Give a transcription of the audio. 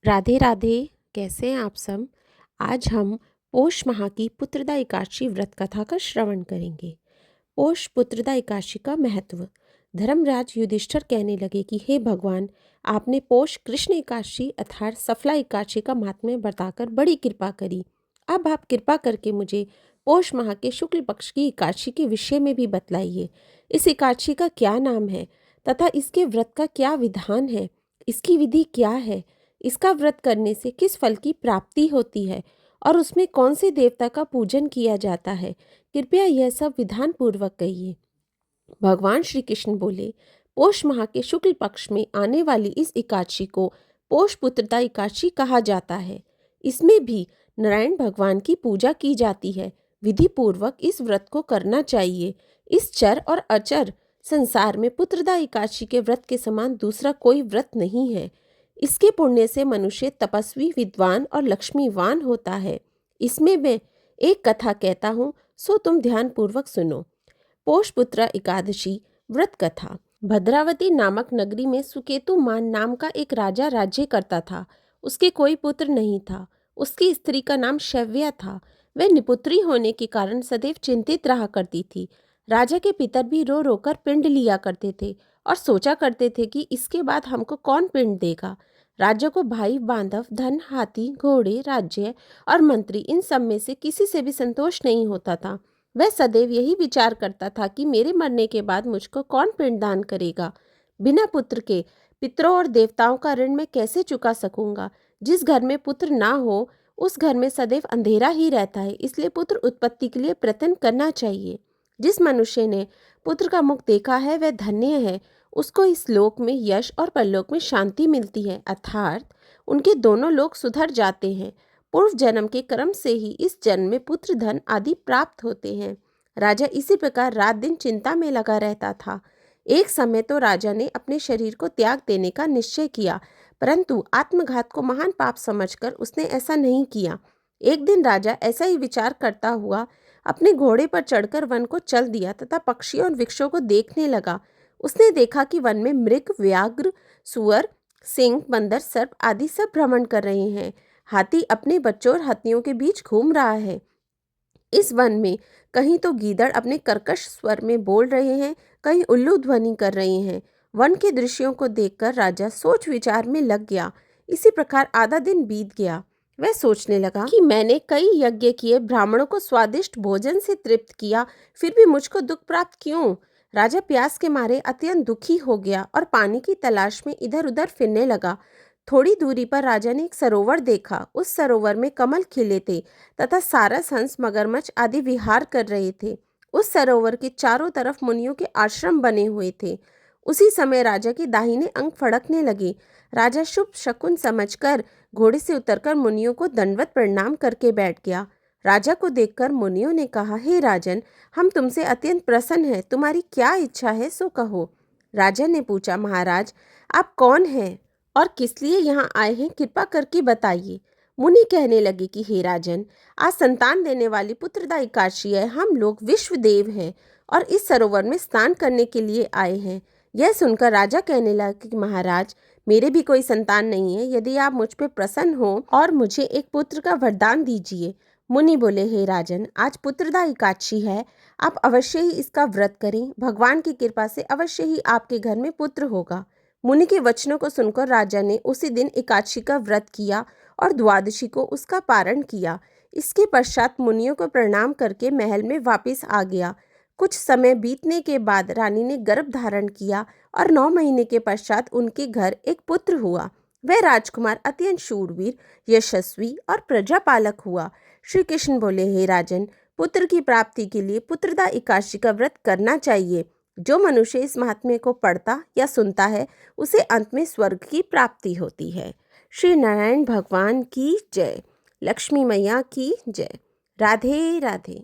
राधे राधे। कैसे हैं आप सब। आज हम पोष माह की पुत्रदा एकादशी व्रत कथा का श्रवण करेंगे। पोष पुत्रदा एकादशी का महत्व। धर्मराज युधिष्ठिर कहने लगे कि हे भगवान, आपने पोष कृष्ण एकादशी अर्थात सफला एकादशी का महात्म्य बताकर बड़ी कृपा करी। अब आप कृपा करके मुझे पोष माह के शुक्ल पक्ष की एकादशी के विषय में भी बतलाइए। इस एकादशी का क्या नाम है तथा इसके व्रत का क्या विधान है, इसकी विधि क्या है, इसका व्रत करने से किस फल की प्राप्ति होती है और उसमें कौन से देवता का पूजन किया जाता है। कृपया यह सब विधान पूर्वक कहिए। भगवान श्री कृष्ण बोले, पोष माह के शुक्ल पक्ष में आने वाली इस एकादशी को पोष पुत्रदा एकादशी कहा जाता है। इसमें भी नारायण भगवान की पूजा की जाती है। विधि पूर्वक इस व्रत को करना चाहिए। इस चर और अचर संसार में पुत्रदा एकादशी के व्रत के समान दूसरा कोई व्रत नहीं है। इसके पुण्य से मनुष्य तपस्वी, विद्वान और लक्ष्मीवान होता है। इसमें मैं एक कथा कहता हूँ, सो तुम ध्यान पूर्वक सुनो। पोषपुत्र एकादशी व्रत कथा। भद्रावती नामक नगरी में सुकेतुमान नाम का एक राजा राज्य करता था। उसके कोई पुत्र नहीं था। उसकी स्त्री का नाम शव्या था। वह निपुत्री होने के कारण सदैव चिंतित रहा करती थी। राजा के पितर भी रो रोकर पिंड लिया करते थे और सोचा करते थे कि इसके बाद हमको कौन पिंड देगा। राजा को भाई, बांधव, धन, हाथी, घोड़े, राज्य और मंत्री इन सब में से किसी से भी संतोष नहीं होता था। वह सदैव यही विचार करता था कि मेरे मरने के बाद मुझको कौन पिंडदान करेगा। बिना पुत्र के पितरों और देवताओं का ऋण मैं कैसे चुका सकूंगा। जिस घर में पुत्र ना हो उस घर में सदैव अंधेरा ही रहता है। इसलिए पुत्र उत्पत्ति के लिए प्रयत्न करना चाहिए। जिस मनुष्य ने पुत्र का मुख देखा है वह धन्य है। उसको इस लोक में यश और परलोक में शांति मिलती है, अर्थात उनके दोनों लोक सुधर जाते हैं। पूर्व जन्म के कर्म से ही इस जन्म में पुत्र, धन आदि प्राप्त होते हैं। राजा इसी प्रकार रात दिन चिंता में लगा रहता था। एक समय तो राजा ने अपने शरीर को त्याग देने का निश्चय किया, परंतु आत्मघात को महान पाप समझकर उसने ऐसा नहीं किया। एक दिन राजा ऐसा ही विचार करता हुआ अपने घोड़े पर चढ़कर वन को चल दिया तथा पक्षियों और वृक्षों को देखने लगा। उसने देखा कि वन में मृग, व्याघ्र, सुअर, सिंह, बंदर, सर्प आदि सब भ्रमण कर रहे हैं। हाथी अपने बच्चों और हाथियों के बीच घूम रहा है। इस वन में कहीं तो गीदड़ अपने कर्कश स्वर में बोल रहे हैं, कहीं उल्लू ध्वनि कर रहे हैं। वन के दृश्यों को देखकर राजा सोच विचार में लग गया। इसी प्रकार आधा दिन बीत गया। वह सोचने लगा कि मैंने कई यज्ञ किए, ब्राह्मणों को स्वादिष्ट भोजन से तृप्त किया, फिर भी मुझको दुख प्राप्त क्यों। राजा प्यास के मारे अत्यंत दुखी हो गया और पानी की तलाश में इधर उधर फिरने लगा। थोड़ी दूरी पर राजा ने एक सरोवर देखा। उस सरोवर में कमल खिले थे तथा सारस, हंस, मगरमच्छ आदि विहार कर रहे थे। उस सरोवर के चारों तरफ मुनियों के आश्रम बने हुए थे। उसी समय राजा के दाहिने अंग फड़कने लगे। राजा शुभ शकुन समझकर घोड़े से उतरकर मुनियों को दंडवत प्रणाम करके बैठ गया। राजा को देखकर मुनियों ने कहा, हे राजन, हम तुमसे अत्यंत प्रसन्न हैं। तुम्हारी क्या इच्छा है सो कहो। राजा ने पूछा, महाराज, आप कौन हैं और किस लिए यहाँ आए हैं, कृपा करके बताइए। मुनि कहने लगे कि हे राजन, आज संतान देने वाली पुत्रदा एकादशी है। हम लोग विश्व देव हैं और इस सरोवर में स्नान करने के लिए आए हैं। यह सुनकर राजा कहने लगा कि महाराज, मेरे भी कोई संतान नहीं है। यदि आप मुझ पर प्रसन्न हो और मुझे एक पुत्र का वरदान दीजिए। मुनि बोले, हे राजन, आज पुत्रदा एकादशी है। आप अवश्य ही इसका व्रत करें। भगवान की कृपा से अवश्य ही आपके घर में पुत्र होगा। मुनि के वचनों को सुनकर राजा ने उसी दिन एकादशी का व्रत किया और द्वादशी को उसका पारण किया। इसके पश्चात मुनियों को प्रणाम करके महल में वापस आ गया। कुछ समय बीतने के बाद रानी ने गर्भ धारण किया और 9 महीने के पश्चात उनके घर एक पुत्र हुआ। वह राजकुमार अत्यंत शूरवीर, यशस्वी और प्रजापालक हुआ। श्री कृष्ण बोले, हे राजन, पुत्र की प्राप्ति के लिए पुत्रदा एकादशी का व्रत करना चाहिए। जो मनुष्य इस महात्म्य को पढ़ता या सुनता है उसे अंत में स्वर्ग की प्राप्ति होती है। श्री नारायण भगवान की जय। लक्ष्मी मैया की जय। राधे राधे।